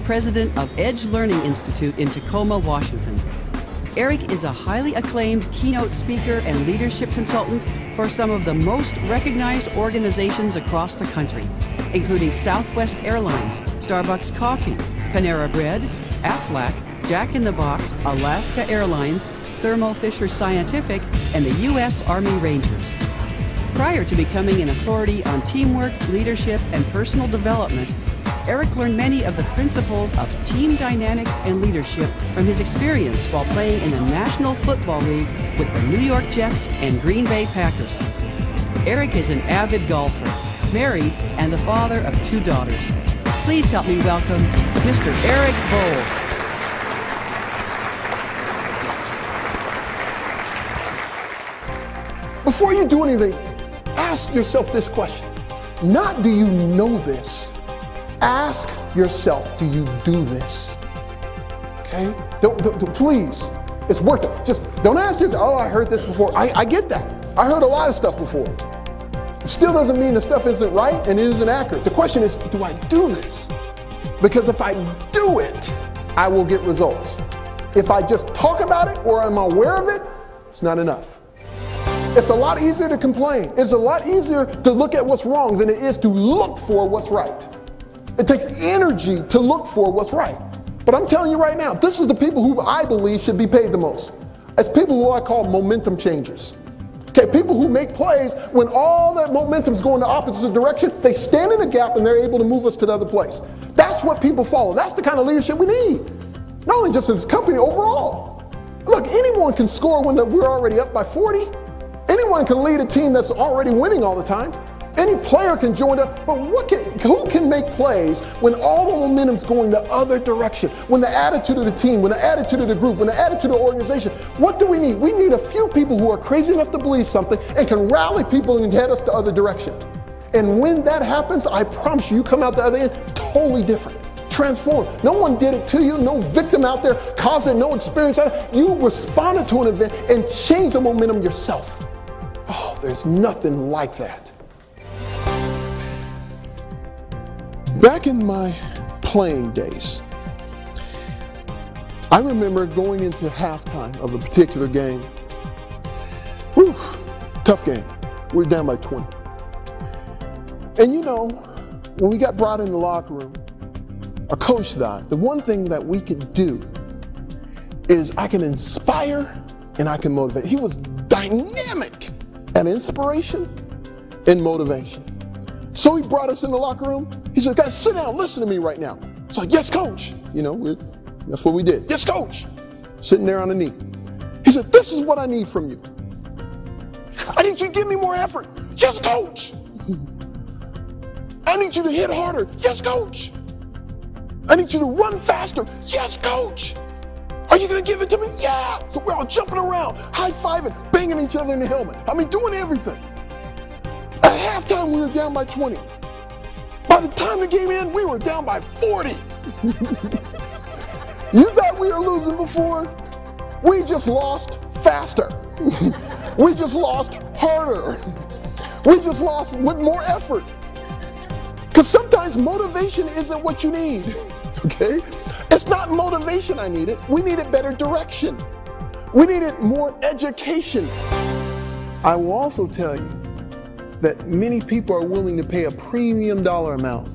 president of Edge Learning Institute in Tacoma, Washington. Eric is a highly acclaimed keynote speaker and leadership consultant for some of the most recognized organizations across the country, including Southwest Airlines, Starbucks Coffee, Panera Bread, Aflac, Jack in the Box, Alaska Airlines, Thermo Fisher Scientific, and the U.S. Army Rangers. Prior to becoming an authority on teamwork, leadership, and personal development, Eric learned many of the principles of team dynamics and leadership from his experience while playing in the National Football League with the New York Jets and Green Bay Packers. Eric is an avid golfer, married, and the father of 2 daughters. Please help me welcome Mr. Eric Boles. Before you do anything, ask yourself this question. Not do you know this? Ask yourself, do you do this? Okay? Don't, please, it's worth it. Just don't ask yourself, oh, I heard this before. I get that. I heard a lot of stuff before. It still doesn't mean the stuff isn't right and it isn't accurate. The question is, do I do this? Because if I do it, I will get results. If I just talk about it or I'm aware of it, it's not enough. It's a lot easier to complain. It's a lot easier to look at what's wrong than it is to look for what's right. It takes energy to look for what's right. But I'm telling you right now, this is the people who I believe should be paid the most. It's people who I call momentum changers. Okay, people who make plays when all that momentum's going the opposite direction, they stand in a gap and they're able to move us to the other place. That's what people follow. That's the kind of leadership we need. Not only just as a company, overall. Look, anyone can score when we're already up by 40. Anyone can lead a team that's already winning all the time. Any player can join up, but who can make plays when all the momentum's going the other direction? When the attitude of the team, when the attitude of the group, when the attitude of the organization, what do we need? We need a few people who are crazy enough to believe something and can rally people and head us the other direction. And when that happens, I promise you, you come out the other end totally different, transformed. No one did it to you, no victim out there caused it, no experience out there. You responded to an event and changed the momentum yourself. Oh, there's nothing like that. Back in my playing days, I remember going into halftime of a particular game. Whew, tough game. We were down by 20. And you know, when we got brought in the locker room, our coach thought the one thing that we could do is I can inspire and I can motivate. He was dynamic at inspiration and motivation. So he brought us in the locker room. He said, guys, sit down, listen to me right now. It's like, yes, coach. You know, that's what we did. Yes, coach. Sitting there on the knee. He said, this is what I need from you. I need you to give me more effort. Yes, coach. I need you to hit harder. Yes, coach. I need you to run faster. Yes, coach. Are you going to give it to me? Yeah. So we're all jumping around, high-fiving, banging each other in the helmet. I mean, doing everything. At halftime, we were down by 20. By the time the game ended, we were down by 40. You thought we were losing before? We just lost faster. We just lost harder. We just lost with more effort. Because sometimes motivation isn't what you need, okay? It's not motivation I needed. We needed better direction. We needed more education. I will also tell you that many people are willing to pay a premium dollar amount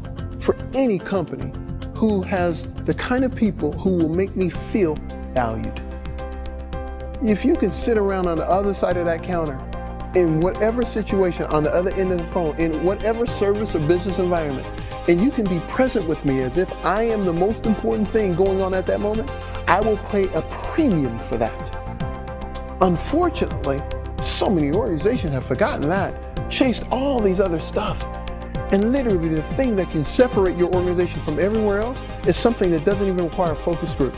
for any company who has the kind of people who will make me feel valued. If you can sit around on the other side of that counter in whatever situation, on the other end of the phone, in whatever service or business environment, and you can be present with me as if I am the most important thing going on at that moment, I will pay a premium for that. Unfortunately, so many organizations have forgotten that, chased all these other stuff. And literally the thing that can separate your organization from everywhere else is something that doesn't even require a focus group.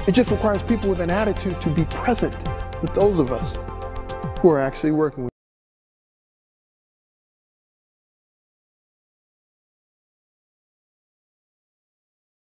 It just requires people with an attitude to be present with those of us who are actually working with